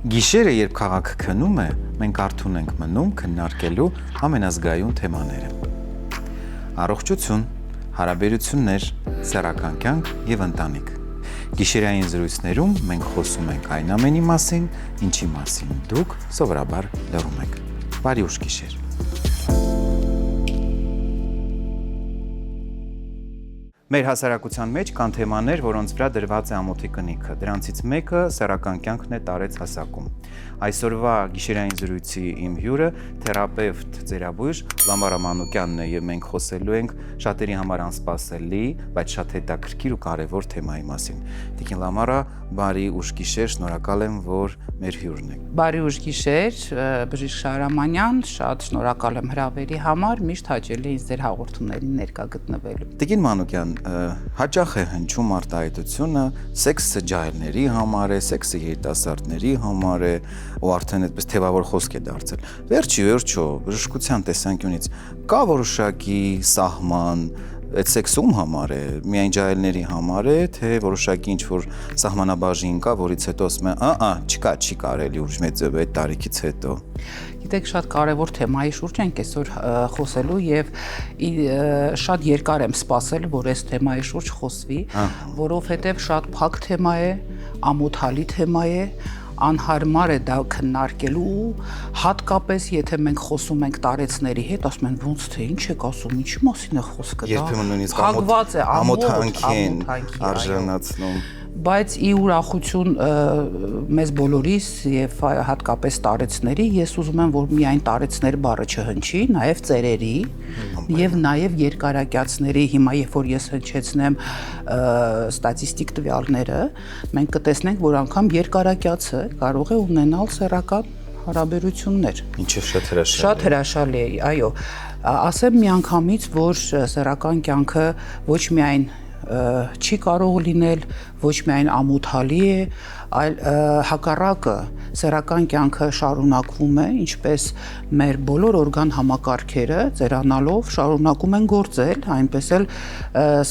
Գիշերը, երբ քաղաքը քնում է, մենք արթուն ենք մնում քննարկելու ամենազգայուն թեմաները։ Առողջություն, հարաբերություններ, սեռական կյանք եւ ընտանիք։ Գիշերային զրույցներում մենք խոսում ենք այն ամենի մասին, ինչի մասին դուք սովորաբար լռում եք։ Բարի ուշ գիշեր։ Մեր հասարակության մեջ կան թեմաներ, որոնց վրա դրված է ամոթի կնիքը։ Դրանցից մեկը սեռական կյանքն է տարեց հասակում։ Այսօրվա գիշերային զրույցի իմ հյուրը թերապևտ ծերաբույժ Լամարա Մանուկյանն է եւ մենք խոսելու ենք շատերի համար անսպասելի, բայց շատ հետաքրքիր ու կարեւոր թեմայի մասին։ Տիկին Լամարա, բարի ուշ գիշեր, շնորհակալ եմ, որ մեր հյուրն եք։ Բարի ուշ գիշեր, Բժիշկ Շահրամանյան, շատ շնորհակալ եմ հրավերի համար, միշտ հաճելի է ինձ ձեր հաղորդումներին ներկա գտնվելու։ Տիկին Մանուկյան, հաճախ է հնչում արտահայտությունը սեքսը ջահելների համար է, սեքսը երիտասարդների համար է, ու արդեն այդպես թևավոր խոսք է դարձել։ Վերջի, բժշկության տեսանկյունից կա որոշակի սահման, այդ սեքսում համար է, միայն ջահելների համար է, թե որոշակի ինչ-որ սահմանաբաժին կա, որից հետո ասում են, չի կարելի ուժ մեծ այդ տարիքից հետո։ Գիտեք, շատ կարևոր թեմայի շուրջ ենք այսօր խոսելու եւ շատ երկար եմ սպասել, որ այս թեմայի շուրջ խոսվի, որովհետեւ շատ փակ թեմա է, ամոթալի թեմա է, անհարմար է դա քննարկելու, հատկապես եթե մենք խոսում ենք տարեցների հետ, ասում են ոնց թե ինչ եք ասում, ինչի մասին է խոսքը, դա երբեմն նույնիսկ փակված է, ամոթանքին արժանացնում։ Բայց ի ուրախություն մեզ բոլորիս եւ հատկապես տարեցների, ես ուզում եմ, որ միայն տարեցներ բառը չհնչի, նաեւ ծերերի եւ նաեւ երկարակյացների, հիմա երբ որ ես հնչեցնեմ ստատիստիկ տվյալները, մենք կտեսնենք, որ անգամ երկարակյացը կարող է ունենալ սեռական հարաբերություններ։ Ինչը շատ հրաշալի է։ Շատ հրաշալի է, այո։ Ասեմ միանգամից, որ սեռական կյանքը ոչ միայն չի կարող լինել, ոչ միայն ամոթալի է, այլ հակառակը սեռական կյանքը շարունակվում է, ինչպես մեր բոլոր օրգան համակարգերը ծերանալով շարունակում են գործել, այնպես էլ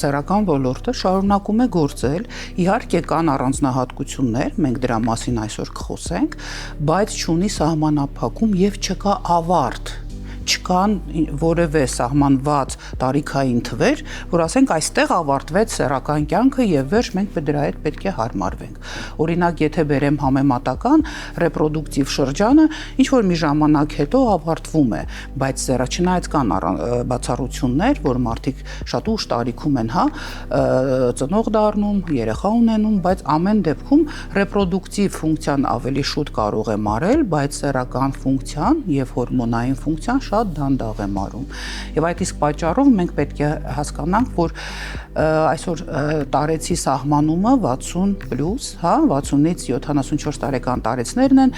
սեռական ոլորտը շարունակում է գործել։ Իհարկե կան առանձնահատկություններ, մենք դրա մասին այսօր կխոսենք, բայց չունի սահմանափակում եւ չկա ավարտ։ Չկան որևէ սահմանված տարիքային թվեր, որ ասենք այստեղ ավարտվեց սեռական կյանքը եւ վերջ, մենք դրա հետ պետք է հարմարվենք։ Օրինակ, եթե բերեմ համեմատական ռեպրոդուկտիվ շրջանը, ինչ որ մի ժամանակ հետո ավարտվում է, բայց չնայած կան բացառություններ, որ մարդիկ շատ ուշ տարիքում են, ծնող դառնում, երեխա ունենում, բայց ամեն դեպքում ռեպրոդուկտիվ ֆունկցիան ավելի շուտ կարող է մարել, բայց սեռական ֆունկցիան եւ հորմոնային ֆունկցիան շատ դանդաղ է մարում։ Եվ այդ իսկ պատճառով մենք պետք է հասկանանք, որ այսօր տարեցի սահմանումը 60+, 60-ից 74 տարեկան տարեցներն են,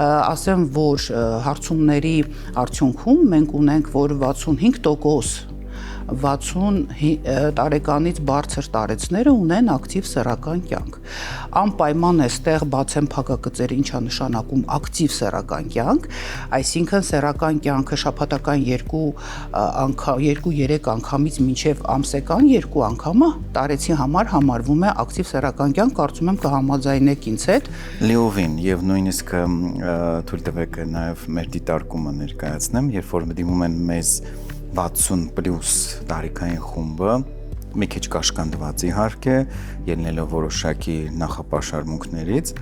ասեմ, որ հարցումների արդյունքում մենք ունենք, որ 65% 60 տարեկանից բարձր տարեցները ունեն ակտիվ սեռական կյանք։ Անպայման էստեղ բացեմ փակագծերը, ինչա նշանակում ակտիվ սեռական կյանք, այսինքն սեռական կյանքը շաբաթական 2-3 անգամից մինչև ամսական 2 անգամը տարեցի համար համարվում է ակտիվ սեռական կյանք, կարծում եմ կհամաձայնեք ինձ հետ։ Լիովին եւ նույնիսկ թույլ տվեք նաեւ մեր դիտարկումը ներկայացնեմ, երբ որ դիմում են մեզ 60+ տարիքային խումբը, մի քիչ կաշկանդված իհարկե, ելնելով որոշակի նախապաշարմունքներից,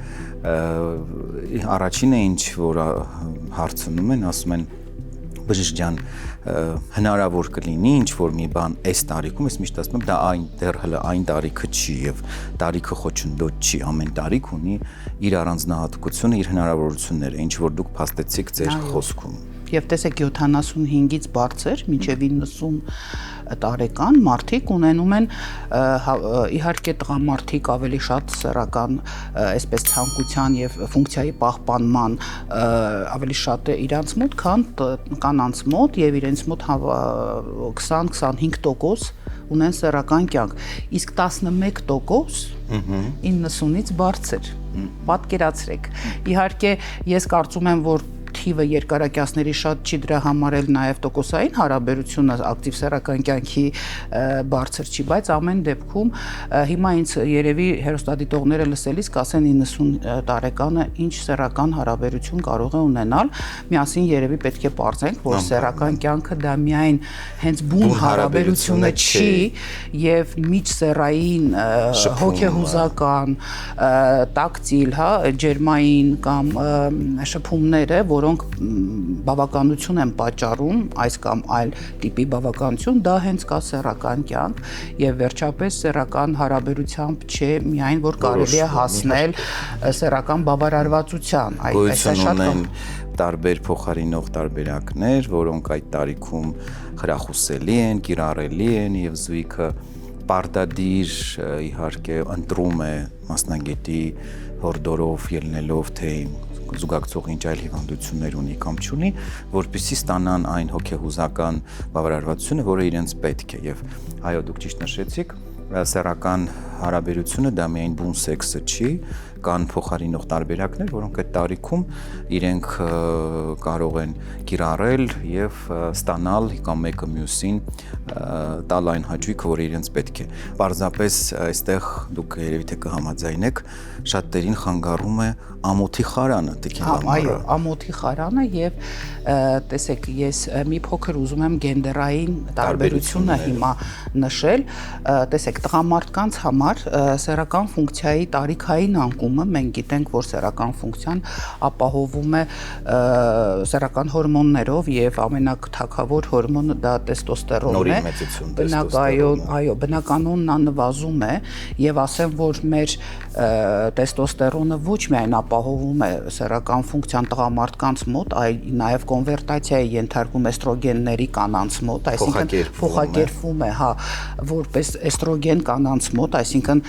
առաջինը ինչ որ հարցնում են, ասում են բժիշկ ջան, հնարավոր կլինի ինչ որ մի բան այս տարիքում, ես միշտ ասում եմ, դա դեռ հələ այն տարիքը չի եւ տարիքը խոչընդոտ չի, ամեն տարիք ունի իր առանձնահատկությունը, իր հնարավորությունները, ինչ որ դուք փաստեցիք ձեր խոսքում։ Եվ տեսեք 75-ից բարձր մինչև 90 տարեկան մարդիկ ունենում են իհարկե տղամարդիկ ավելի շատ սեռական այսպես ցանկության եւ ֆունկցիայի պահպանման ավելի շատ է իրանց մոտ, քան կանանց մոտ եւ իրենց մոտ 20-25% ունեն սեռական կյանք, իսկ 11% 90-ից բարձր։ Պատկերացրեք։ Իհարկե ես կարծում եմ, որ թիվը երկարակյացների շատ չի, դրա համար էլ նաև տոկոսային հարաբերությունը ակտիվ սեռական կյանքի բարձր չի, բայց ամեն դեպքում հիմա ինձ երևի հեռուստադիտողները լսելիս կասեն 90 տարեկանը ինչ սեռական հարաբերություն կարող է ունենալ, միասին երևի պետք է պարզենք, որ սեռական կյանքը դա միայն հենց բուն հարաբերությունը չի եւ միջսեռային հոգեհուզական, տակտիլ, հա, ջերմային կամ շփումները, որոնք բավականություն են պատճառում այս կամ այլ տիպի բավականություն, դա հենց կա սեռական կյանք եւ վերջապես սեռական հարաբերությամբ չէ միայն որ կարելի է հասնել սեռական բավարարվածության, այս է շատ տարբեր փոխարինող տարբերակներ, որոնք այդ տարիքում խրախուսելի են, կիրառելի են եւ զույգը պարտադիր իհարկե ընտրում է մասնագետի հորդորով ելնելով թե զուգակցող ինչ այլ հիվանդություններ ունի կամ չունի, որպեսզի ստանան այն հոգեհուզական բավարարվածությունը, որը իրենց պետք է եւ այո դուք ճիշտ նշեցիք սեռական հարաբերությունը դա միայն բուն սեքսը չի, կան փոխարինող տարբերակներ, որոնք այդ տարիքում իրենք կարող են կիրառել եւ ստանալ կամ մեկը մյուսին տալ այն հաճույքը, որը իրենց պետք է։ Պարզապես այստեղ դուք երևի թե կհամաձայնեք, շատերին խանգարում է ամոթի խարանը, տիկին Լամարը։ Այո, ամոթի խարանը եւ տեսեք, ես մի փոքր ուզում եմ գենդերային տարբերությունը հիմա նշել, տեսեք, տղամարդկանց համար սեռական ֆունկցիայի տարիքային անկումը մենք գիտենք, որ սեռական ֆունկցիան ապահովում է սեռական հորմոններով եւ ամենաթակավոր հորմոնը դա տեստոստերոնն է։ Այո, բնականon նա նվազում է եւ ասեմ, որ մեր տեստոստերոնը ոչ միայն ապահովում է սեռական ֆունկցիան տղամարդկանց մոտ, այլ նաև կոնվերտացիա է ենթարկվում էստրոգենների կանանց մոտ, այսինքն փոխակերպվում է, հա, որպես էստրոգեն կանանց մոտ, այսինքն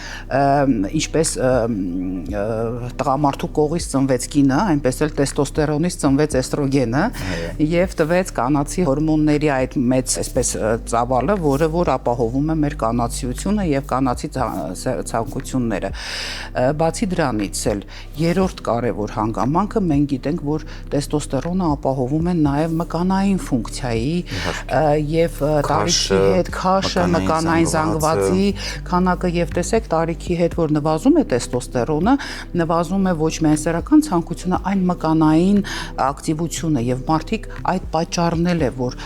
ինչպես տղամարդու կողից ծնվեց կինը, այնպես էլ տեստոստերոնից ծնվեց էստրոգենը եւ տվեց կանացի հորմոնների այդ մեծ այսպես ծավալը, որը որ ապահովում է մեր կանացիությունը եւ կանացի ցանկությունները։ Բացի դրանից էլ երրորդ կարևոր հանգամանքը մենք գիտենք, որ տեստոստերոնը ապահովում է նաև մկանային ֆունկցիայի եւ տարիքի հետ քաշը, մկանային զանգվածի քանակը եւ տեսեք տարիքի հետ որ նվազում է տեստոստերոնը, նվազում է ոչ միայն սեռական ցանկությունը, այլ մկանային ակտիվությունը եւ մարդիկ այդ պատճառն էլ է, որ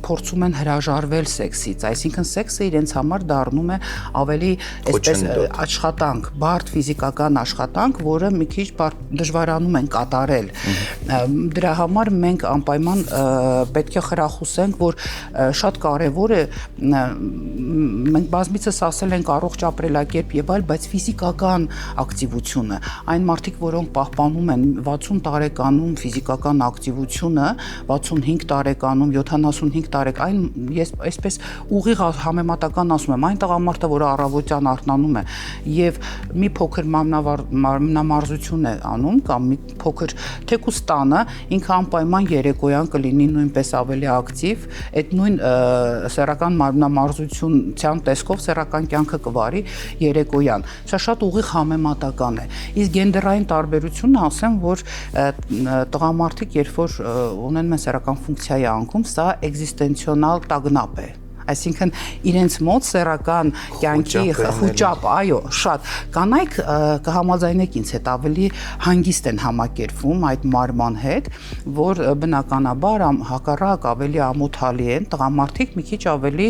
փորձում են հրաժարվել սեքսից, այսինքն սեքսը իրենց համար դառնում է ավելի այսպես աշխատանք, բարդ ֆիզիկական աշխատանք, որը մի քիչ դժվարանում են կատարել։ Դրա համար մենք անպայման պետք է խրախուսենք, որ շատ կարևոր է մենք բազմիցս ասել ենք առողջ ապրելակերպ եւ այլ, բայց ֆիզիկական ակտիվությունը, այն մարդիկ, որոնք պահպանում են 60 տարեկանում ֆիզիկական ակտիվությունը, 65 տարեկանում, 75 տարեկան, այն ես այսպես ուղիղ համեմատական ասում եմ, այն տղամարդը, որը առավոտյան արթնանում է եւ մի փոքր մարմնամարզություն է անում կամ մի փոքր թեկուզ տանը, ինքը անպայման երեկոյան կլինի նույնպես ավելի ակտիվ, այդ նույն սեռական մարմնամարզության տեսքով սեռական կյանքը կվարի երեկոյան։ Սա շատ ուղիղ համեմատական է։ Իսկ գենդերային տարբերությունը ասեմ, որ տղամարդիկ երբ որ ունեն սեռական ֆունկցիայի անկում, սա էկզիստենցիոնալ տագնապ է։ Այսինքն իրենց մոտ սեռական կյանքի խոճապ, այո, շատ կանայք կհամաձայնեք ինձ հետ ավելի հանգիստ են համակերպվում այդ մարման հետ, որ բնականաբար հակառակ ավելի ամոթալի են, տղամարդիկ մի քիչ ավելի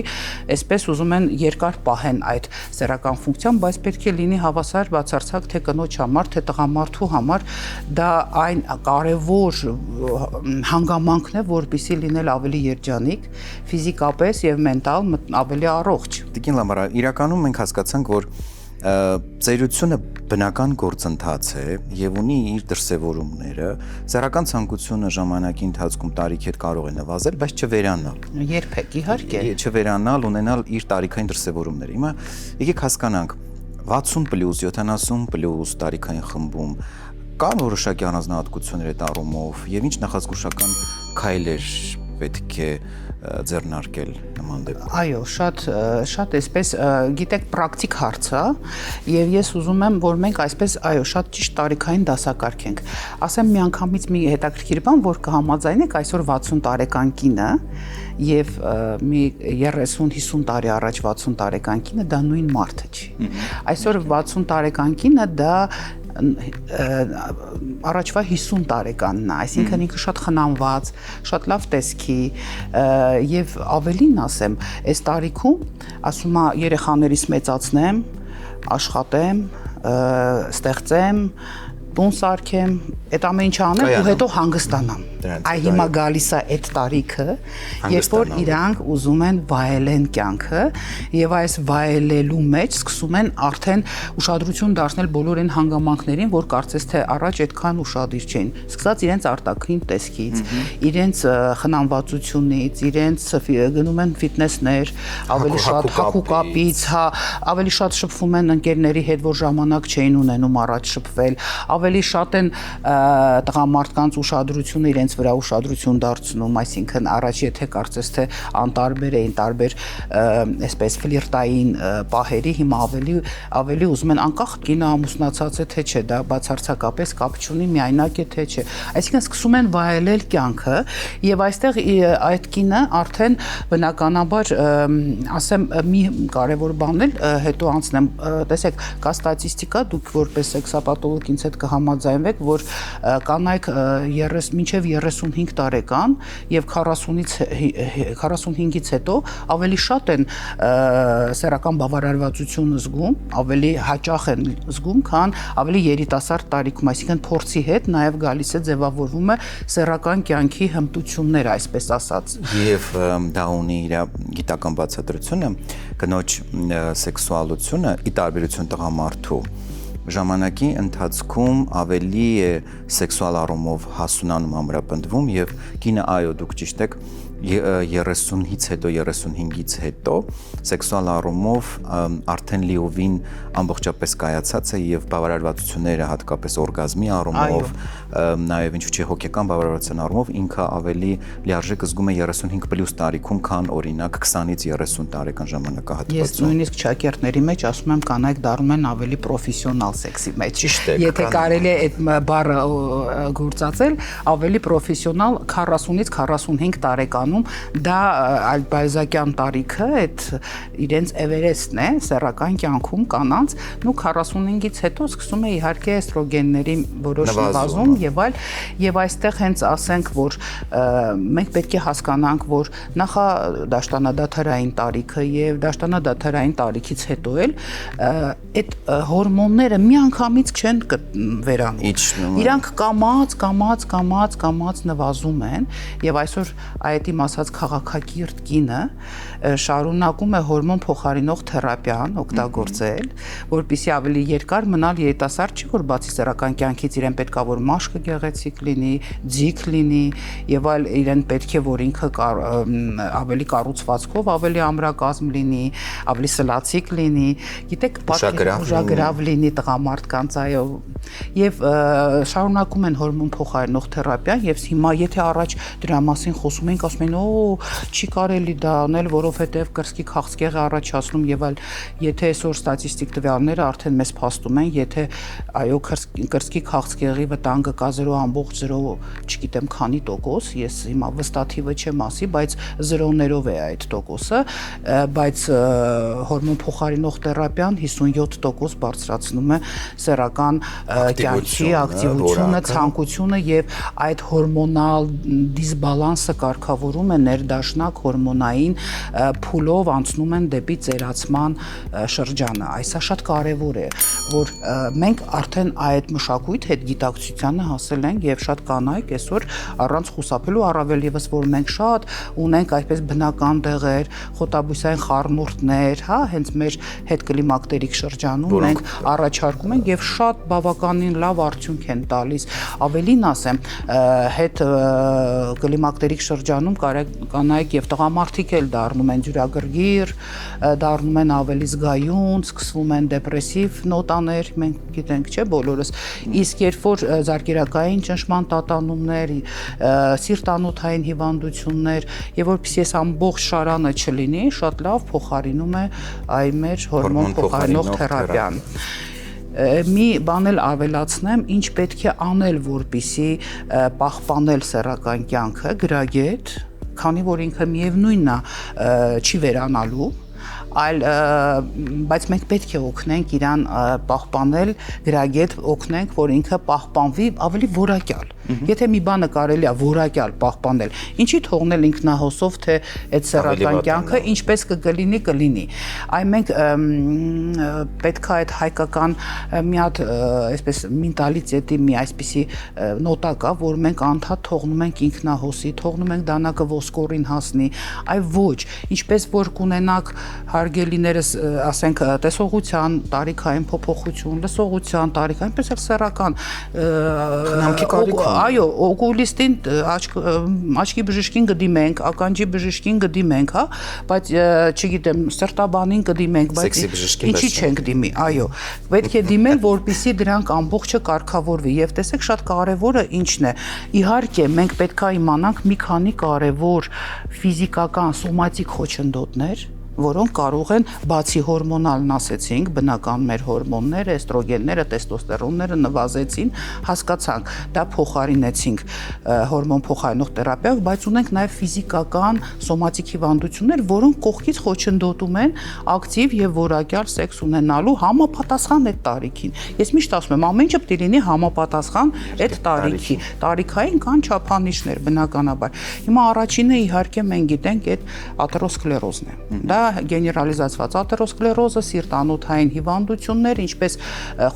այսպես ուզում են երկար պահեն այդ սեռական ֆունկցիան, բայց պետք է լինի հավասար բացարձակ թե կնոջ համար, թե տղամարդու համար դա այն կարևոր հանգամանքն է, որպեսզի լինել ավելի երջանիկ ֆիզիկապես եւ ավելի առողջ։ Տիկին Լամարա, իրականում մենք հասկացանք, որ ծերությունը բնական գործընթաց է եւ ունի իր դրսեւորումները։ Սեռական ցանկությունը ժամանակի ընթացքում տարիքի հետ կարող է նվազել, բայց չվերանալ։ Երբեք, իհարկե։ Չվերանալ, ունենալ իր տարիքային դրսեւորումները։ Հիմա եկեք հասկանանք 60+, 70+ տարիքային խմբում կան որոշակի առանձնահատկություններ այդ առումով եւ ինչ նախազգուշական քայլեր պետք է ձեռնարկել նման դեպքում։ Այո, շատ այսպես գիտեք պրակտիկ հարց է եւ ես ուզում եմ որ մենք այսպես այո շատ ճիշտ տարիքային դասակարգենք։ Ասեմ միանգամից մի հետաքրքիր բան, որ կհամաձայնեք այսօր 60 տարեկան կինը եւ մի 30-50 տարի առաջ 60 տարեկան կինը դա նույն մարդը չի։ Այսօր 60 տարեկան կինը դա առաջվա 50 տարեկանն է, այսինքն ինքը շատ խնամված, շատ լավ տեսքի եւ ավելին ասեմ, այս տարիքում ասում է երեխաներիս մեծացնեմ, աշխատեմ, ստեղծեմ, տուն սարքեմ, այդ ամեն ինչը անեմ ու հետո հանգստանամ։ Այ հիմա գալիս է այդ տարիքը, երբ որ իրանք ուզում են վայելեն կյանքը եւ այս վայելելու մեջ սկսում են արդեն ուշադրություն դարձնել բոլոր այն հանգամանքներին, որ կարծես թե առաջ այդքան ուշադիր չէին։ Սկսած իրենց արտաքին տեսքից, իրենց խնամվածությունից, իրենց գնում են ֆիթնեսներ, ավելի շատ հագուկապից, հա, ավելի շատ շփվում են ընկերների հետ, որ ժամանակ չէին ունենում առաջ շփվել, ավելի շատ են տղամարդկանց ուշադրությունը իրենց վրա ուշադրություն դարձնում, այսինքն առաջ եթե կարծես թե անտարբեր էին տարբեր այսպես ֆլիրտային պահերի, հիմա ավելի ուզում են անկախ կինը ամուսնացած է թե չէ, դա բացարձակապես կապ չունի, միայնակ է թե չէ։ Այսինքն սկսում են վայելել կյանքը եւ այստեղ այդ կինը արդեն բնականաբար ասեմ մի կարեւոր բան էլ հետո անցնեմ, տեսեք, կա ստատիստիկա, դուք որպես սեքսապաթոլոգ ինձ հետ կհամաձայնվեք, որ կանայք մինչև 35 տարեկան եւ 45-ից հետո ավելի շատ են սեռական բավարարվածություն զգում, ավելի հաճախ են զգում, քան ավելի երիտասարդ տարիքում, այսինքն փորձի հետ նաեւ գալիս է ձևավորվում է սեռական կյանքի հմտություններ, այսպես ասած։ Եվ դա ունի իր գիտական բացատրությունը, կնոջ սեքսուալությունը ի տարբերություն տղամարդու ժամանակի ընթացքում ավելի է սեքսուալ առումով հասունանում ամրապնդվում եւ կինը այո դուք ճիշտ եք 30-ից հետո 35-ից հետո սեքսուալ առումով արդեն լիովին ամբողջապես կայացած է եւ բավարարվածությունները հատկապես օրգազմի առումով նաեւ ինչու՞ չէ հոգեկան բավարարվածության առումով ինքը ավելի լիարժեք զգում է 35+ տարիքում, քան օրինակ 20-ից 30 տարեկան ժամանակահատվածում։ Ես նույնիսկ շակերտների մեջ ասում եմ կանայք դառնում են ավելի պրոֆեսիոնալ սեքսի մեջ։ Եթե կարելի է այդ բառը գործածել, ավելի պրոֆեսիոնալ 40-ից 45 տարեկանում դա ալբայզակյան տարիքը, այդ իրենց էվերեստն է սեռական կյանքում կանանց, ու 45-ից հետո սկսում է իհարկե էստրոգենների որոշ նվազում եւ այլ, եւ այստեղ հենց ասենք, որ մենք պետք է հասկանանք, որ նախա դաշտանադադարային տարիքը եւ դաշտանադադարային տարիքից հետո էլ այդ հորմոնները միանգամից չեն վերանում։ Իրանք կամած նվազում են եւ այսօր այդի ասած քաղաքակիրթ կինը շարունակում է հորմոն փոխարինող թերապիան օգտագործել, որպեսզի ավելի երկար մնալ երիտասարդ չի, որ բացի սեռական կյանքից իրեն պետքա որ մաշկը գեղեցիկ լինի, ձիգ լինի եւ այլ իրեն պետք է որ ինքը ավելի կառուցվածքով ավելի ամրակազմ լինի, ավելի սլացիկ լինի, գիտեք, ուժագրավ լինի տղամարդկանց, այո, եւ շարունակում են հորմոն փոխարինող թերապիան եւ հիմա եթե առաջ դրա մասին խոսում ենք, ասում են, չի կարելի դա անել, որովհետեւ կրծքի քաղցկեղը առաջացնում եւ այլ, եթե այսօր ստատիստիկ տվյալները արդեն մեզ փաստում են, եթե այո կրծքի քաղցկեղի վտանգը կա 0.0, չգիտեմ քանի տոկոս, ես հիմա վստաթիվը չեմ ասի, բայց 0-ներով է այդ տոկոսը, բայց հորմոն փոխարինող թերապիան 57% բարձրացնում է սեռական կյանքի ակտիվությունը, ցանկությունը եւ այդ հորմոնալ դիսբալանսը կարգավորում է ներդաշնակ հորմոնային փուլով անցնում են դեպի ծերացման շրջանը։ Այսա շատ կարևոր է, որ մենք արդեն այդ մշակույթ հետ գիտակցությանը հասել ենք եւ շատ կանայք այսօր առանց խուսափելու առավել եւս որ մենք շատ ունենք այդպես բնական դեղեր, խոտաբույսային խառնուրդներ, հա, հենց մեր հետ կլիմակտերիկ շրջանում մենք առաջարկում ենք եւ շատ բավական բավականին լավ արդյունք են տալիս։ Ավելին ասեմ, հետ կլիմակտերիկ շրջանում կանայք եւ տղամարդիկ էլ դառնում են ջրագրգիռ, դառնում են ավելի զգայուն, սկսվում են դեպրեսիվ նոտաներ, մենք գիտենք, չէ, բոլորս։ Իսկ երբ որ զարկերակային ճնշման տատանումներ, սիրտանոթային հիվանդություններ եւ որպեսզի այս ամբողջ շարանը չլինի, շատ լավ փոխարինում է այ մեր հորմոն փոխարինող թերապիան։ Մի բան էլ ավելացնեմ, ինչ պետք է անել, որպեսզի պահպանել սեռական կյանքը, գրագետ, քանի որ ինքը միևնույնն է չի վերանալու, բայց մենք պետք է օգնենք իրան պահպանել, գրագետ օգնենք, որ ինքը պահպանվի ավելի որակյալ։ Եթե մի բանը կարելի է որակյալ պահպանել, ինչի թողնել ինքնահոսով, թե այդ սեռական կյանքը ինչպես կլինի։ Այ մենք պետք է այդ հայկական մի հատ այսպես մենտալիտետի մի այսպիսի նոտա կա, որ մենք անդադ թողնում ենք ինքնահոսի, թողնում ենք դանակը ոսկորին հասնի, այ ոչ, ինչպես որ կունենաք հարգելիներս, ասենք, տեսողության տարիքային փոփոխություն, լսողության տարիքային, այնպես էլ սեռական խնամքի կարիք այո, օկուլիստին աչքի բժշկին կդիմենք, ականջի բժշկին կդիմենք, հա, բայց չգիտեմ, սրտաբանին կդիմենք, բայց ինչի չենք դիմի, այո, պետք է դիմել, որպեսզի դրանք ամբողջը կարգավորվի եւ տեսեք շատ կարեւորը ինչն է։ Իհարկե, մենք պետք է իմանանք մի քանի կարեւոր ֆիզիկական, սոմատիկ խոչընդոտներ, որոնք կարող են բացի հորմոնալն ասեցինք, բնական մեր հորմոնները, էստրոգենները, տեստոստերոնները նվազեցին, հասկացանք, դա փոխարինեցինք հորմոն փոխարինող թերապիայով, բայց ունենք նաև ֆիզիկական սոմատիկ հիվանդություններ, որոնք կողքից խոչընդոտում են ակտիվ եւ որակյալ սեքս ունենալու համապատասխան այդ տարիքին։ Ես միշտ ասում եմ, ամեն ինչը պետք է լինի համապատասխան այդ տարիքի։ Տարիքային կան չափանիշներ բնականաբար։ Հիմա առաջինը իհարկե մենք գիտենք այդ աթերոսկլերոզն է։ Դա գեներալիզացված աթերոսկլերոզը, սիրտանոթային հիվանդություններ, ինչպես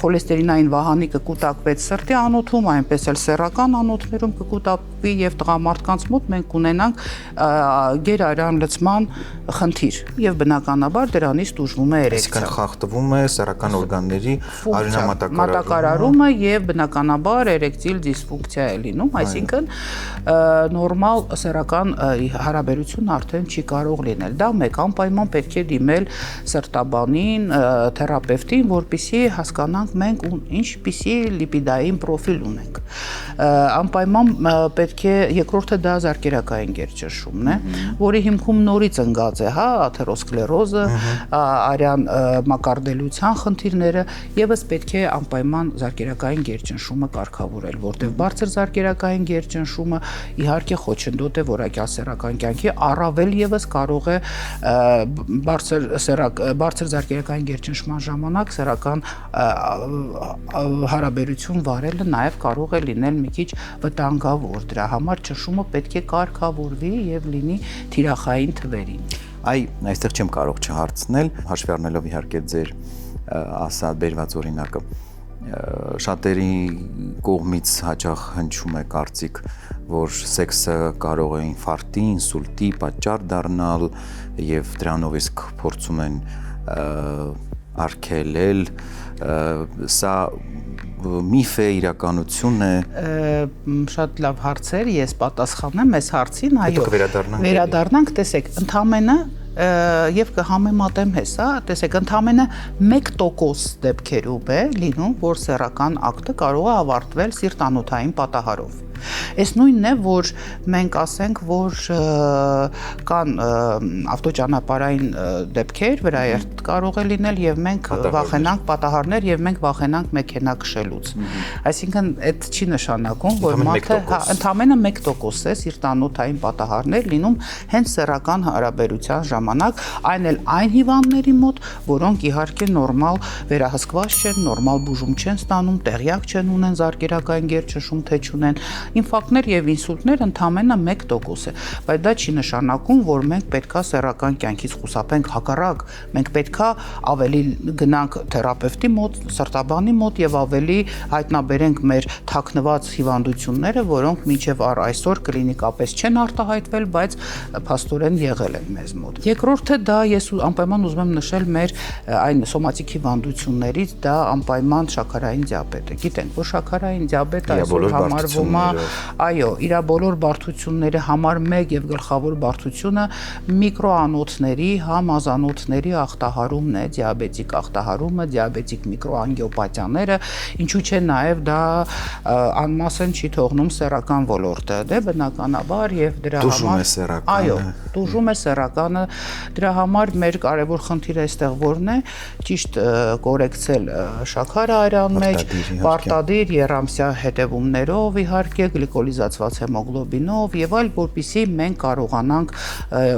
խոլեստերինային վահանիկը կուտակվեց սրտի անոթում, այնպես էլ սեռական անոթներում կկուտակվի եւ տղամարդկանց մոտ մենք ունենանք գերարյան լցման խնդիր եւ բնականաբար դրանից տուժվում է էրեկցիա։ Այսինքն խախտվում է սեռական օրգանների արյունամատակարարումը եւ բնականաբար էրեկտիլ դիսֆունկցիա է լինում, այսինքն նորմալ սեռական հարաբերություն արդեն չի կարող լինել։ Դա մեկ անպայման պետք է դիմել սրտաբանին, թերապևտին, որպեսզի հասկանանք մենք ինչպիսի լիպիդային պրոֆիլ ունենք։ Անպայման պետք է երկրորդը դա զարկերակային գերճնշումն է, որի հիմքում նորից ընկած է, հա, աթերոսկլերոզը, արյան մակարդելության խնդիրները, եւս պետք է անպայման զարկերակային գերճնշումը կարգավորել, որտեղ բարձր զարկերակային գերճնշումը իհարկե խոչընդոտ է որակյալ սեռական կյանքի, առավել եւս կարող է բարձր զարկերակային գերճնշման ժամանակ սեռական հարաբերություն վարելը նաև կարող է լինել մի քիչ վտանգավոր։ Դրա համար ճնշումը պետք է կարգավորվի եւ լինի թիրախային թվերին։ Այստեղ չեմ կարող չհարցնել, հաշվի առնելով իհարկե ձեր ասած բերված օրինակը։ Շատերի կողմից հաճախ հնչում է կարծիք, որ սեքսը կարող է ինֆարկտի, ինսուլտի պատճառ դառնալ եւ դրանով իսկ փորձում են արգելել, սա միֆ է, իրականություն է։ Շատ լավ հարցեր, ես պատասխանեմ այս հարցին, այո։ Վերադառնանք, տեսեք, ընդամենը եւ կհամեմատեմ հեսա, տեսեք, ընդամենը 1% դեպքերում է լինում, որ սեռական ակտը կարող է ավարտվել սիրտանոթային պատահարով։ Այս նույնն է, որ մենք ասենք, որ կան ավտոճանապարհային դեպքեր, վրաերթ կարող է լինել եւ մենք վախենանք պատահարներ եւ մենք վախենանք մեքենա քշելուց։ Այսինքն այդ չի նշանակում, որ մարդը ընդամենը 1% է սիրտանոթային պատահարներ լինում հենց սեռական հարաբերության ժամանակ, այն էլ այն հիվանդների մոտ, որոնք իհարկե նորմալ վերահսկված չեն, նորմալ բուժում չեն ստանում, տեղյակ չեն ունեն զարկերակային գերճնշում թե չունեն ինֆարկտներ եւ ինսուլտներ ընդամենը 1% է, բայց դա չի նշանակում, որ մենք պետքա սեռական կյանքից խուսափենք, հակառակ, մենք պետքա ավելի գնանք թերապևտի մոտ, սրտաբանի մոտ եւ ավելի հայտնաբերենք մեր թաքնված հիվանդությունները, որոնք մինչեւ այսօր կլինիկապես չեն արտահայտվել, բայց փաստորեն եղել են մեզ մոտ։ Երկրորդը դա ես անպայման ուզում եմ նշել մեր այն սոմատիկ հիվանդություններից, դա անպայման շաքարային դիաբետ է։ Գիտենք, որ շաքարային դիաբետը այսօր համարվում է, այո, իր բոլոր բարդությունների համար մեկ եւ գլխավոր բարդությունը միկրոանոթների, համազանոթների ախտահարումն է, դիաբետիկ ախտահարումը, դիաբետիկ միկրոանգիոպաթիաները, ինչու՞ չէ նաեւ դա անմասն չի թողնում սեռական ոլորտը, դե բնականաբար եւ դրա համար այո, դուժում է սեռականը, դրա համար մեր կարևոր խնդիրը այստեղ որն է, ճիշտ կորեկցել շաքարը արյան մեջ, պարտադիր եռամսյա հետևումներով, իհարկե գլիկոլիզացված հեմոգլոբինով եւ այլ, որպեսզի մենք կարողանանք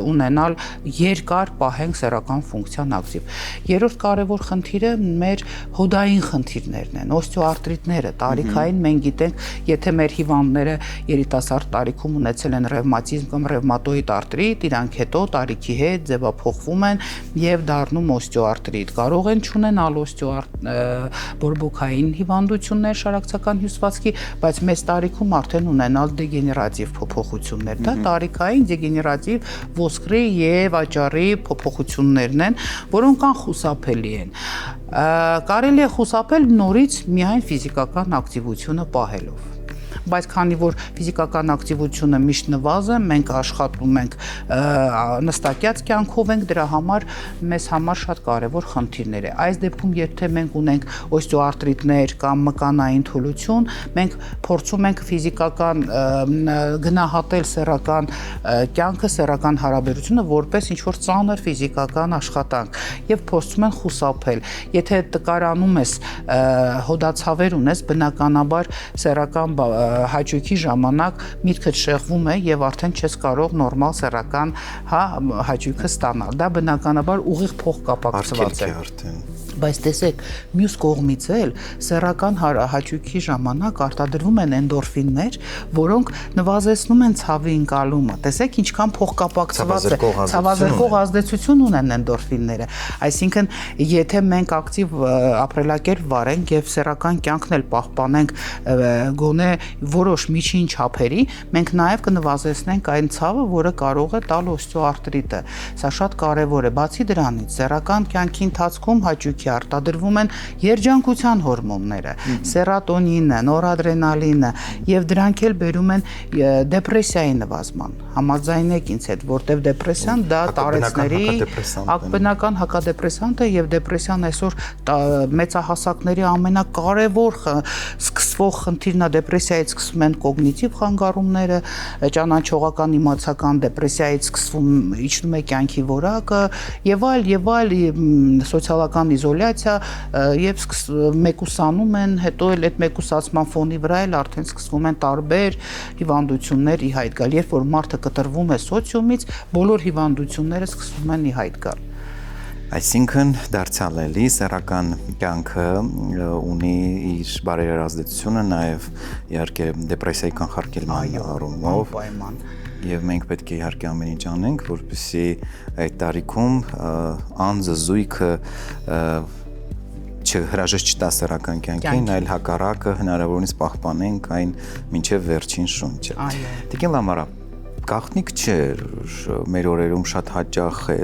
ունենալ երկար պահենք սեռական ֆունկցիան ակտիվ։ Երրորդ կարևոր խնդիրը մեր հոդային խնդիրներն են, օստեոարտրիտները, տարիքային մենք գիտենք, եթե մեր հիվանդները երիտասարդ տարիքում ունեցել են ռևմատիզմ կամ ռևմատոիդ արտրիտ, իրանք հետո տարիքի հետ ձևափոխվում են եւ դառնում օստեոարտրիտ։ Կարող են չունենալ բորբոքային հիվանդություններ, շարակցական հյուսվածքի, բայց մեծ տարիքում արդեն ունենալ դեգեներատիվ փոփոխություններ։ Դա տարիքային դեգեներատիվ ոսկրի եւ աճառի փոփոխություններն են, որոնք անխուսափելի են։ Կարելի է խուսափել նորից միայն ֆիզիկական ակտիվությունը պահելով, բայց քանի որ ֆիզիկական ակտիվությունը միշտ նվազ է, մենք աշխատում ենք նստակյաց կյանքով ենք, դրա համար մեզ համար շատ կարևոր խնդիրներ է։ Այս դեպքում եթե մենք ունենք օստեոարտրիտներ կամ մկանային թուլություն, մենք փորձում ենք ֆիզիկական գնահատել սեռական կյանքը, սեռական հարաբերությունը որպես ինչ-որ ծանր ֆիզիկական աշխատանք եւ փորձում են խուսափել։ Եթե տկարանում ես հոդացավեր ունես, բնականաբար սեռական հաճույքի ժամանակ միտքդ շեղվում է եւ արդեն չես կարող նորմալ սեռական հաճույքը ստանալ։ Դա բնականաբար ուղիղ փոխկապակցված է։ Բայց տեսեք, մյուս կողմից էլ սեռական հաճույքի ժամանակ արտադրվում են էնդորֆիններ, որոնք նվազեցնում են ցավի ընկալումը։ Տեսեք, ինչքան փոխկապակցված է, ցավազրկող ազդեցություն ունեն էնդորֆինները։ Այսինքն, եթե մենք ակտիվ ապրելակերպ վարենք եւ սեռական կյանքն էլ պահպանենք գոնե որոշ միջին չափերի, մենք նաեւ կնվազեցնենք այն ցավը, որը կարող է տալ օստեոարտրիտը։ Սա շատ կարեւոր է։ Բացի դրանից, սեռական կյանքի ընթացքում հաճույքի արտադրվում են երջանկության հորմոնները, սերոտոնինը, նորադրենալինը եւ դրանք էլ բերում են դեպրեսիայի նվազման։ Համաձայնեք ինձ հետ, որտեվ դեպրեսիան դա տարեցների բնական հակադեպրեսանտ է եւ դեպրեսիան այսօր մեծահասակների ամենակարևոր սկսվող խնդիրն է, դեպրեսիայից սկսվում են կոգնիտիվ խանգարումները, ճանաչողական իմացական դեպրեսիայից սկսվում իջնում է կյանքի որակը եւ այլ սոցիալական իզոլյացիա եւ մեկուսանում են, հետո էլ այդ մեկուսացման ֆոնի վրա էլ արդեն սկսվում են տարբեր հիվանդություններ ի հայտ գալ։ Երբ որ մարդը կտրվում է սոցիումից, բոլոր հիվանդությունները սկսում են ի հայտ գալ։ Այսինքն դարձյալ էլի սեռական կյանքը ունի իր բարերար ազդեցությունը նաև իհարկե դեպրեսիայի կանխարգելման առումով եւ մենք պետք է իհարկե ամեն ինչ անենք, որպեսզի այդ տարիքում անձը զույգը չհրաժեշտ չտա սեռական կյանքին, այլ հակառակը հնարավորինս պահպանենք այն մինչև վերջին շունչը։ Տիկին Լամարա, գաղտնիք չէ, մեր օրերում շատ հաճախ է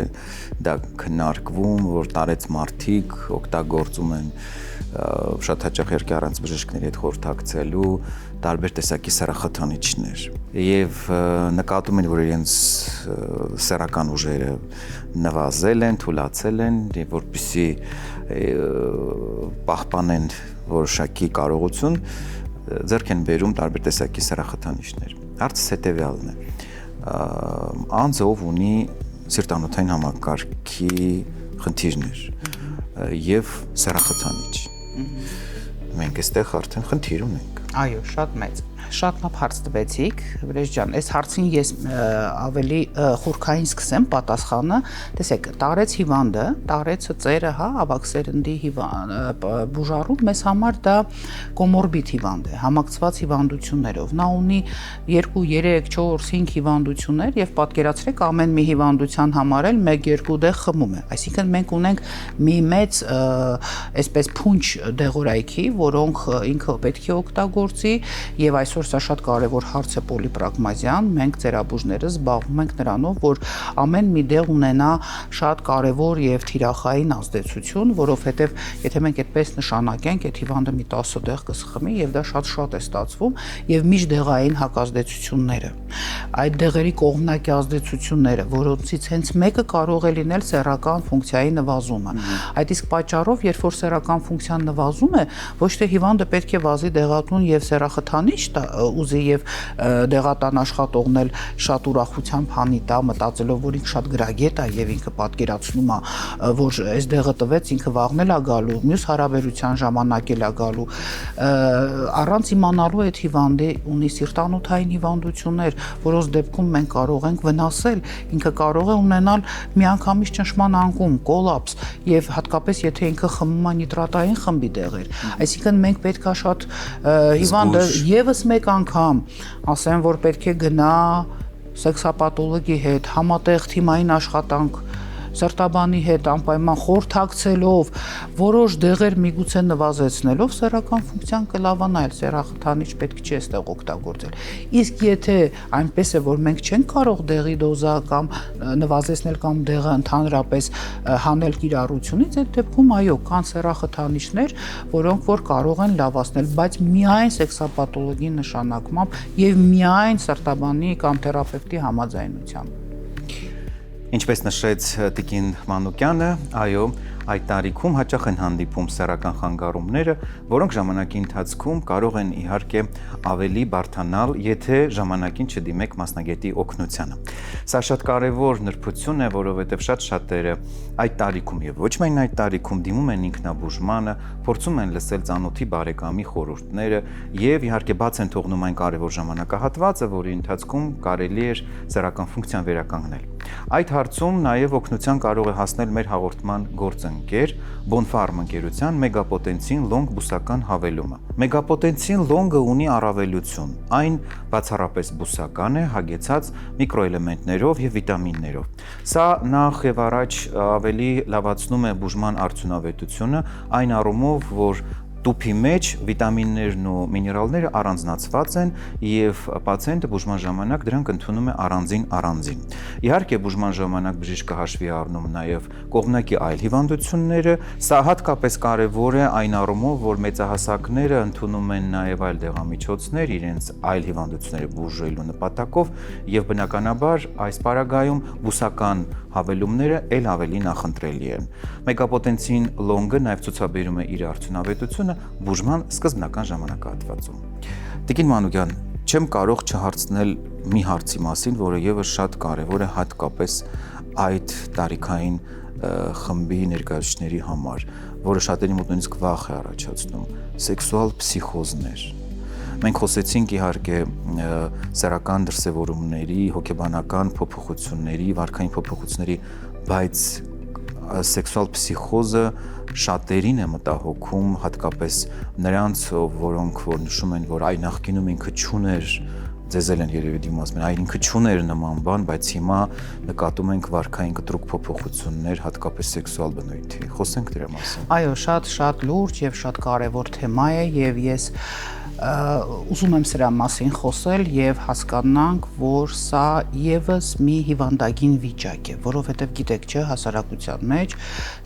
դա քննարկվում, որ տարեց մարդիկ օգտագործում են շատ հաճախ երկի առանց բժիշկների հետ խորհրդակցելու տարբեր տեսակի սեռախթանիչներ եւ նկատում են, որ իրենց սեռական ուժերը նվազել են, թուլացել են եւ որպեսզի պահպանեն որոշակի կարողություն ձեռք են բերում տարբեր տեսակի սեռախթանիչներ։ Հարցս հետեւյալն է. անձը ով ունի սիրտանոթային համակարգի խնդիրներ եւ սեռախթանիչ։ Մենք այստեղ արդեն խնդիր ունենք։ Այո, շատ մեծ։ շատ լավ հարց տվեցիք, Վրեժ ջան, այս հարցին ես ավելի խորքային սկսեմ պատասխանը, տեսեք, տարեց հիվանդը, տարեցը ծերը, հա, ավագ սերնդի բուժառում, մեզ համար դա կոմորբիդ հիվանդ է, համակցված հիվանդություններով, նա ունի 2, 3, 4, 5 հիվանդություններ եւ պատկերացրեք ամեն մի հիվանդության համար էլ 1-2 դեղ խմում է, այսինքն մենք ունենք մի մեծ այսպես փունջ դեղորայքի, որոնք ինքը պետք է օգտագործի եւ այսօր սա շատ կարեւոր հարց է պոլիպրագմազիան, մենք ծերաբույժները զբաղվում ենք նրանով, որ ամեն մի դեղ ունենա շատ կարեւոր եւ թիրախային ազդեցություն, որովհետեւ եթե մենք այդպես նշանակենք, այդ հիվանդը մի 10 դեղ կսխմի եւ դա շատ է ստացվում եւ միջդեղային հակազդեցությունները։ Այդ դեղերի կողմնակի ազդեցությունները, որոնցից հենց մեկը կարող է լինել սեռական ֆունկցիայի նվազումը։ Այդ իսկ պատճառով, երբ որ սեռական ֆունկցիան նվազում է, ոչ թե հիվանդը պետք է վազի դեղատուն եւ սեռախթանիչ ուզի եւ դեղատան աշխատողն էլ շատ ուրախությամբ հանի տա, մտածելով, որ ինքը շատ գրագետ է եւ ինքը պատկերացնում է, որ այս դեղը տվեց, ինքը վաղն էլ է գալու, մյուս հարաբերության ժամանակ էլ է գալու, առանց իմանալու այդ հիվանդը ունի սիրտանոթային հիվանդություններ, որոնց դեպքում մենք կարող ենք վնասել, ինքը կարող է ունենալ միանգամից ճնշման անկում, կոլապս եւ հատկապես եթե ինքը խմում է նիտրատային խմբի դեղեր, այսինքն մենք պետք է շատ հիվանդը եւս մեկ անգամ ասեմ, որ պետք է գնա սեքսապաթոլոգի հետ, համատեղ թիմային աշխատանք սրտաբանի հետ անպայման խորհրդակցելով, որոշ դեղեր միգուցե նվազեցնելով սեռական ֆունկցիան կլավանա, այլ սեռախթանիչ պետք չի այստեղ օգտագործել։ Իսկ եթե այնպես է, որ մենք չենք կարող դեղի դոզա կամ նվազեցնել կամ դեղը ընդհանրապես հանել կիրառությունից, այդ դեպքում այո, կան սեռախթանիչներ, որոնք որ կարող են լավացնել, բայց միայն սեքսապաթոլոգի նշանակմամբ եւ միայն սրտաբանի կամ թերապևտի համաձայնությամբ։ Ինչպես նշեց Տիկին Մանուկյանը, այո, այդ տարիքում հաճախ են հանդիպում սեռական խանգարումները, որոնք ժամանակի ընթացքում կարող են իհարկե ավելի բարդանալ, եթե ժամանակին չդիմեք մասնագետի օգնությանը։ Սա շատ կարևոր նրբություն է, որովհետև շատ շատերը այդ տարիքում եւ ոչ միայն այդ տարիքում դիմում են ինքնաբուժմանը, փորձում են լսել ծանոթի բարեկամի խորհուրդները եւ իհարկե բաց են թողնում այն կարևոր ժամանակահատվածը, որի ընթացքում կարելի է սեռական ֆունկցիան վերականգնել։ Այդ հարցում նաև օգնության կարող է հասնել մեր հաղորդման գործընկեր Bonfarm ընկերության մեգապոտենցին լոնգ բուսական հավելումը։ Մեգապոտենցին լոնգը ունի առավելություն։ Այն բացառապես բուսական է, հագեցած միկրոէլեմենտներով եւ վիտամիններով։ Սա նախ եւ առաջ ավելի լավացնում է բուժման արդյունավետությունը այն առումով, որ տուփի մեջ վիտամիններն ու միներալները առանձնացված են եւ պացիենտը բուժման ժամանակ դրանք ընդունում է առանձին։ Իհարկե բուժման ժամանակ բժիշկը հաշվի է առնում նաեւ կողմնակի այլ հիվանդությունները, սա հատկապես կարեւոր է այն առումով, որ մեծահասակները ընդունում են նաեւ այլ դեղամիջոցներ իրենց այլ հիվանդությունները բուժելու նպատակով եւ բնականաբար այս պարագայում բուսական հավելումները ել ավելի նախընտրելի են։ Մեգապոտենցին լոնգը նաեւ ցուցաբերում է իր արդյունավետությունը բուժման սկզբնական ժամանակահատվածում։ Տիկին Մանուկյան, չեմ կարող չհարցնել մի հարցի մասին, որը եւս շատ կարեւոր է հատկապես այդ տարիքային խմբի ներկայացուցիչների համար, որը շատերի մոտ նույնիսկ վախ է առաջացնում, սեքսուալ փսիխոզներ։ Մենք խոսեցինք իհարկե սեռական դրսևորումների, հոգեբանական փոփոխությունների, վարքային փոփոխությունների, բայց սեքսուալ փսիխոզը շատերին է մտահոգում, հատկապես նրանց, որոնք որ նշում են, որ այ նախկինում ինքը չուներ, ձեզ էլ են երևի դիմացել, այ ինքը չուներ նման բան, բայց հիմա նկատում ենք վարքային կտրուկ փոփոխություններ, հատկապես սեքսուալ բնույթի։ Խոսենք դրա մասին։ Այո, շատ լուրջ եւ շատ կարեւոր թեմա է եւ ես ուզում եմ սրա մասին խոսել եւ հասկանանք, որ սա եւս մի հիվանդագին վիճակ է, որովհետեւ գիտեք չէ, հասարակության մեջ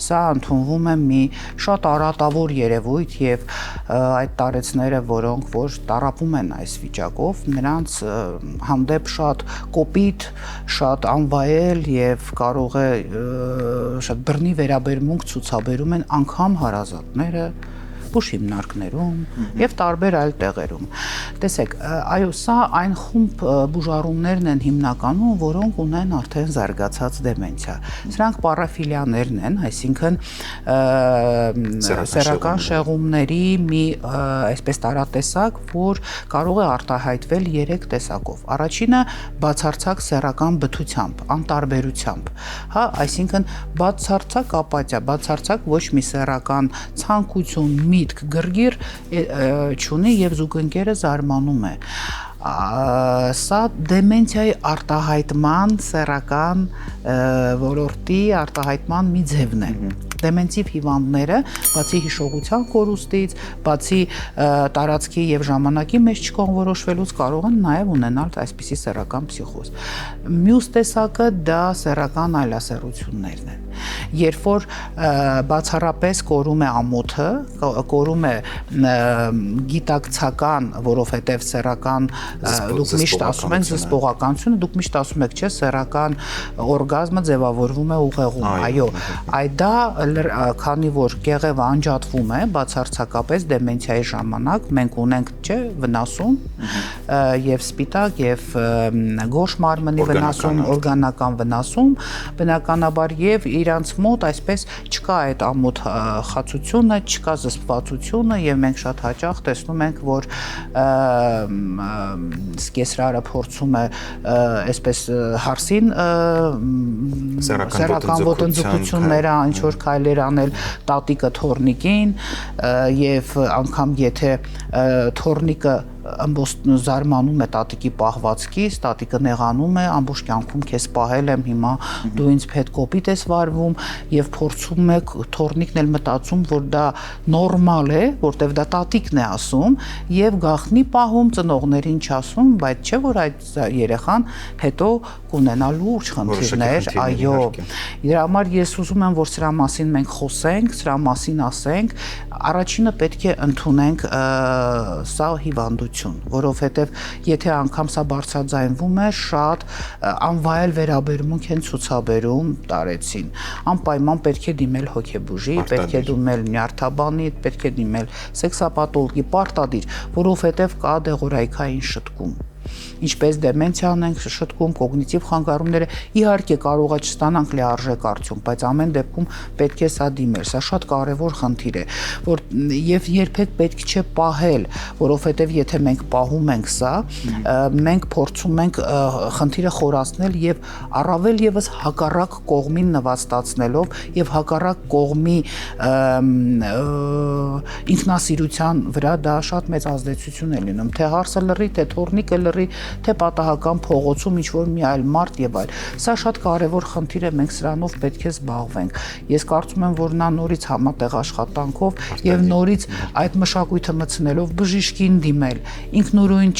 սա ընդունվում է մի շատ արատավոր երևույթ եւ այդ տարեցները, որոնք որ տառապում են այս վիճակով, նրանց հանդեպ շատ կոպիտ, շատ անվայել եւ կարող է շատ բռնի վերաբերմունք ցուցաբերում են անգամ հարազատները, զսպուշ հիմնարկներում եւ տարբեր այլ տեղերում։ Տեսեք, այո, սա այն խումբ բուժառումներն են հիմնականում, որոնք ունեն արդեն զարգացած դեմենցիա։ Սրանք պարաֆիլիաներն են, այսինքն սեռական շեղումների մի այսպես տարատեսակ, որ կարող է արտահայտվել 3 տեսակով։ Առաջինը բացարձակ սեռական բթությամբ, անտարբերությամբ, հա, այսինքն բացարձակ ապաթիա, բացարձակ ոչ մի սեռական ցանկություն, միտք, գրգիր չունի եւ զուգընկերը զարմանում է։ Սա դեմենցիայի արտահայտման սեռական ոլորտի արտահայտման մի ձևն է։ Դեմենցիվ հիվանդները, բացի հիշողության կորուստից, բացի տարածքի եւ ժամանակի մեջ չկողմնորոշվելուց կարող են նաեւ ունենալ այսպիսի սեռական փսիխոզ։ Մյուս տեսակը դա սեռական այլասեռություններն են։ Երբ որ բացառապես կորում է ամոթը, կորում է գիտակցական, որովհետեւ սեռական դուք միշտ ասում եք զսպողականությունը, դուք միշտ ասում եք, չէ, սեռական օրգազմը ձևավորվում է ուղեղում, այո, այդ դա քանի որ կեղևը անջատվում է բացարձակապես դեմենցիայի ժամանակ, մենք ունենք, չէ, վնասում եւ սպիտակ եւ գոշ մարմնի վնասում, օրգանական վնասում, բնականաբար եւ իրանց մոտ այսպես չկա այդ ամոթ խացությունը, չկա զսպվածությունը եւ մենք շատ հաճախ տեսնում ենք, որ սկեսրարը փորձում է այսպես հարսին սեռական ոտնձգությունները ինչ որ քայլեր անել տատիկը թորնիկին եւ անգամ եթե թորնիկը ամբողջ զարմանում է տատիկի պահվածքից, տատիկը նեղանում է, ամբողջ կյանքում քեզ պահել եմ, հիմա դու ինձ հետ կոպիտ ես վարվում եւ փորձում է թորնիկն էլ մտածում, որ դա նորմալ է, որտեվ դա տատիկն է ասում եւ գախնի պահում ծնողներին չասում, բայց չէ որ այդ երեխան հետո կունենա լուրջ խնդիրներ, այո։ Դրա համար ես ուզում եմ, որ սրա մասին մենք խոսենք, սրա մասին ասենք, առաջինը պետք է ընդունենք սա հիվանդություն, որովհետև եթե անգամ սա բարձրաձայնվում է, շատ անվայել վերաբերմունք են ցուցաբերում տարեցին։ Անպայման պետք է դիմել հոգեբուժի, պետք է դիմել նյարդաբանի, պետք է դիմել սեքսապաթոլոգի, պարտադիր, որովհետև կա դեղորայքային շտկում։ Ինչպես դեմենցիան ենք շտկում, կոգնիտիվ խանգարումները, իհարկե կարող է չստանանք լիարժեք արդյունք, բայց ամեն դեպքում պետք է սա դիմել, սա շատ կարևոր խնդիր է, որ եւ երբեք պետք չէ պահել, որովհետեւ եթե մենք պահում ենք սա, մենք փորձում ենք խնդիրը խորացնել եւ առավել եւս հակառակ կողմին նվաստացնելով եւ հակառակ կողմի ինքնասիրության վրա դա շատ մեծ ազդեցություն է լինում, թե հարսը լռի, թե թորնիկը լռի, թե պատահական փողոցում ինչ-որ մի այլ մարդ եւ այլ։ Սա շատ կարևոր խնդիր է, մենք սրանով պետք է զբաղվենք։ Ես կարծում եմ, որ նա նորից համատեղ աշխատանքով եւ նորից այդ մշակույթը մտցնելով բժիշկին դիմել, ինքնուրույն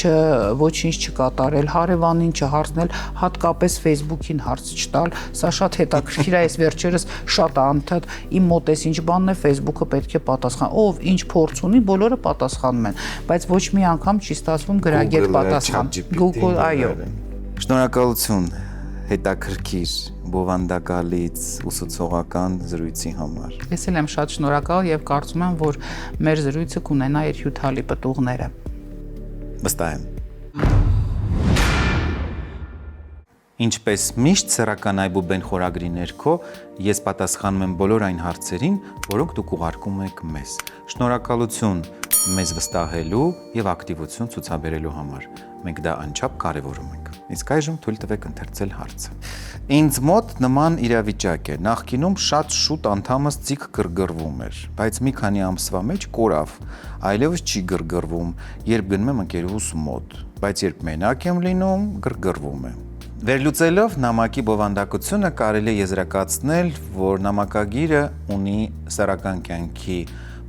ոչինչ չկատարել, հարևանին չհարցնել, հատկապես Facebook-ին հարց չտալ, սա շատ հետաքրքիր է, այս վերջերս շատ անդադ իմ մոտ էս ինչ բանն է, Facebook-ը պետք է պատասխան, ով ինչ փորձ ունի, բոլորը պատասխանում են, բայց ոչ մի անգամ չի ստացվում գրագետ պատասխան։ Google, այո։ Շնորհակալություն հետաքրքիր բովանդակալից ուսուցողական զրույցի համար։ Ես էլ եմ շատ շնորհակալ եւ կարծում եմ, որ մեր զրույցը կունենա իր հյութալի պտուղները։ Վստահ եմ։ Ինչպես միշտ սեռական այբուբեն խորագրի ներքո ես պատասխանում եմ բոլոր այն հարցերին, որոնք դուք ուղարկում եք մեզ։ Շնորհակալություն մեզ վստահելու եւ ակտիվություն ցուցաբերելու համար։ Մենք դա անչափ կարևորում ենք։ Իսկ այժմ թույլ տվեք ընթերցել հարցը։ Ինձ մոտ նման իրավիճակ է։ Նախկինում շատ շուտ անդամս ձիգ գրգռվում էր, բայց մի քանի ամսվա մեջ կորավ։ Այլևս չի գրգռվում, երբ գնում եմ ընկերուհուս մոտ, բայց երբ մենակ եմ լինում, գրգռվում է։ Վերլուծելով նամակի բովանդակությունը կարելի է եզրակացնել, որ նամակագիրը ունի սեռական կյանքի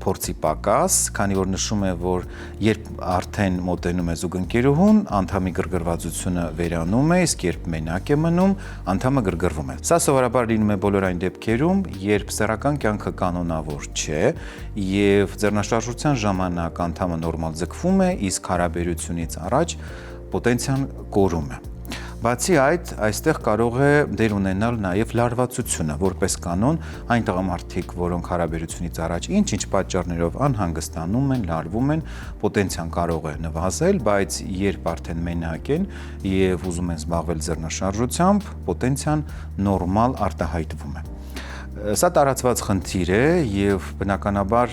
փորձի պակաս, քանի որ նշում է, որ երբ արդեն մոտենում է զուգընկերուհուն, անդամի գրգռվածությունը վերանում է, իսկ երբ մենակ է մնում, անդամը գրգռվում է։ Սա սովորաբար լինում է բոլոր այն դեպքերում, երբ սեռական կյանքը կանոնավոր չէ եւ ձեռնաշարժության ժամանակ անդամը նորմալ ձգվում է, իսկ հարաբերությունից առաջ պոտենցիան կորում է։ Բացի այդ, այստեղ կարող է դեր ունենալ նաև լարվածությունը, որպես կանոն, այն տղամարդիկ, որոնք հարաբերությունից առաջ ինչ-ինչ պատճառներով անհանգստանում են, լարվում են, պոտենցիան կարող է նվազել, բայց երբ արդեն մենակ են եւ ուզում են զբաղվել ձեռնաշարժությամբ, պոտենցիան նորմալ արտահայտվում է։ Սա տարածված խնդիր է եւ բնականաբար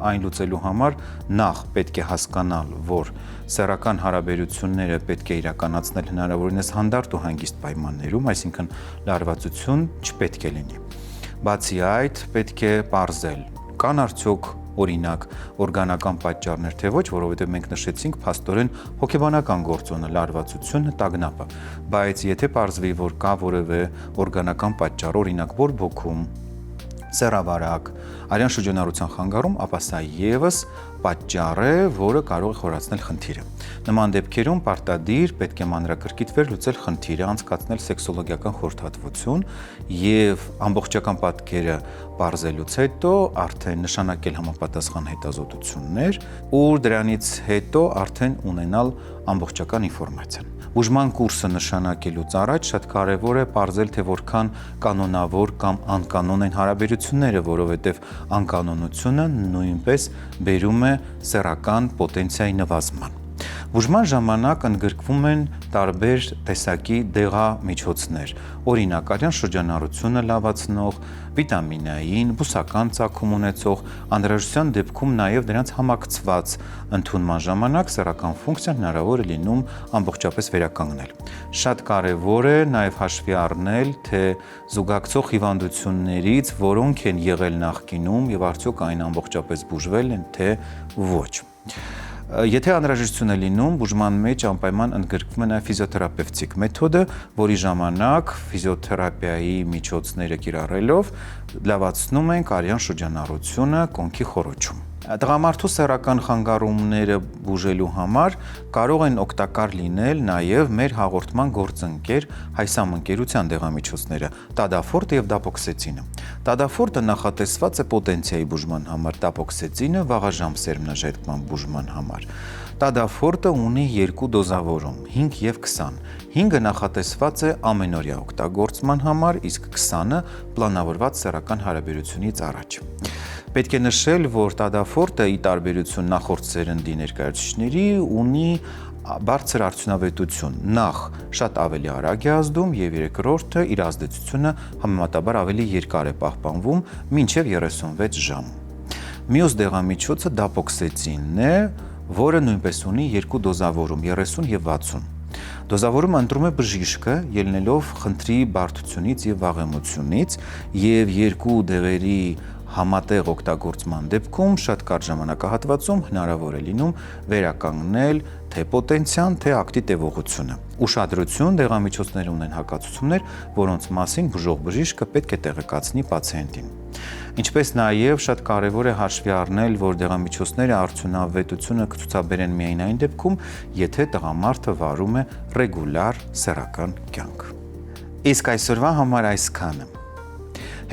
այն լուծելու համար նախ պետք է հասկանալ, որ սեռական հարաբերությունները պետք է իրականացնել հնարավորինս հանդարտ ու հանգիստ պայմաններում, այսինքն լարվածություն չպետք է լինի։ Բացի այդ, պետք է պարզել, կան արդյոք օրինակ օրգանական պատճառներ, թե ոչ, որովհետև մենք նշեցինք փաստորեն հոգեբանական գործոնը, լարվածությունը, տագնապը, բայց եթե պարզվի, որ կա որևէ օրգանական պատճառ, օրինակ բորբոքում, սեռավարակ, արյան շրջանառության խանգարում, ապա սա եւս պատճառ է, որը կարող է խորացնել խնդիրը։ Նման դեպքերում պարտադիր պետք է մանրակրկիտ վերլուծել խնդիրը, անցկացնել սեքսոլոգիական խորհրդատվություն եւ ամբողջական պատկերը բարձելուց հետո արդեն նշանակել համապատասխան հետազոտություններ ու դրանից հետո արդեն ունենալ ամբողջական ինֆորմացիան։ Բուժման կուրսը նշանակելուց առաջ շատ կարևոր է պարզել, թե որքան կանոնավոր կամ անկանոն են հարաբերությունները, որովհետև անկանոնությունը նույնպես բերում է սեռական պոտենցիայի նվազման։ Բուժման ժամանակ ընդգրկվում են տարբեր տեսակի դեղամիջոցներ, օրինակ արյան շրջանառությունը լավացնող, վիտամինային, բուսական ծագում ունեցող, անհրաժեշտության դեպքում նաև դրանց համակցված ընդունման ժամանակ սեռական ֆունկցիան հնարավոր է լինում ամբողջապես վերականգնել։ Շատ կարևոր է նաև հաշվի առնել, թե զուգակցող հիվանդություններից որոնք են եղել նախկինում եւ արդյոք այն ամբողջապես բուժվել են, թե ոչ։ Եթե անհրաժեշտություն է լինում, բուժման մեջ անպայման ընդգրկվում է նաև ֆիզիոթերապևտիկ մեթոդը, որի ժամանակ ֆիզիոթերապիայի միջոցները կիրառելով լավացնում ենք արյան շրջանառությունը կոնքի խոռոչում։ Տղամարդու սեռական խանգարումները բուժելու համար կարող են օգտակար լինել նաև մեր հաղորդման գործընկեր Հայսամ ընկերության դեղամիջոցները՝ տադաֆորտը եւ դապոքսեցինը։ Տադաֆորտը նախատեսված է պոտենցիայի բուժման համար, դապոքսեցինը վաղաժամ սերմնաժայթքման բուժման համար։ Տադաֆորտը ունի երկու դոզավորում՝ 5 եւ 20։ 5-ը նախատեսված է ամենօրյա օգտագործման համար, իսկ 20-ը պլանավորված սեռական հարաբերությունից առաջ։ Պետք է նշել, որ տադաֆորտը ի տարբերություն նախորդ սերնդի ներկայացուցիչների ունի բարձր արդյունավետություն, նախ շատ ավելի արագ է ազդում եւ երկրորդը իր ազդեցությունը համեմատաբար ավելի երկար է պահպանվում, մինչեւ 36 ժամ։ Մյուս դեղամիջոցը դապոքսեցինն է, որը նույնպես ունի երկու դոզավորում՝ 30 եւ 60։ Դոզավորումը ընտրում է բժիշկը, ելնելով խնդրի բարդությունից եւ վաղեմությունից եւ երկու դեղերի համատեղ օգտագործման դեպքում շատ կարճ ժամանակահատվածում հնարավոր է լինում վերականգնել թե պոտենցիան, թե ակտի տևողությունը։ Ուշադրություն դեղամիջոցներ ունեն հակացություններ, որոնց մասին բուժող բժիշկը պետք է տեղեկացնի պացիենտին։ Ինչպես նաև շատ կարևոր է հաշվի առնել, որ դեղամիջոցները արդյունավետությունը կցուցաբերեն միայն այն դեպքում, եթե տղամարդը վարում է ռեգուլար սեռական կյանք։ Իսկ այսօրվա համար այսքանը։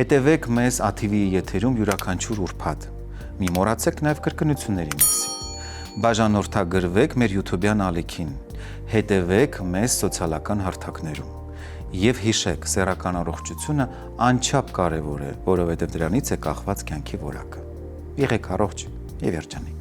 Հետևեք մեզ ATV-ի եթերում յուրաքանչյուր ուրբաթ։ Մի մոռացեք նաև կրկնությունների մասին։ Բաժանորդագրվեք մեր YouTube-յան ալիքին։ Հետևեք մեզ սոցիալական հարթակներում։ Եվ հիշեք, սեռական առողջությունը անչափ կարևոր է, որովհետև դրանից է կախված կյանքի որակը։ Եղեք առողջ եւ երջանիկ։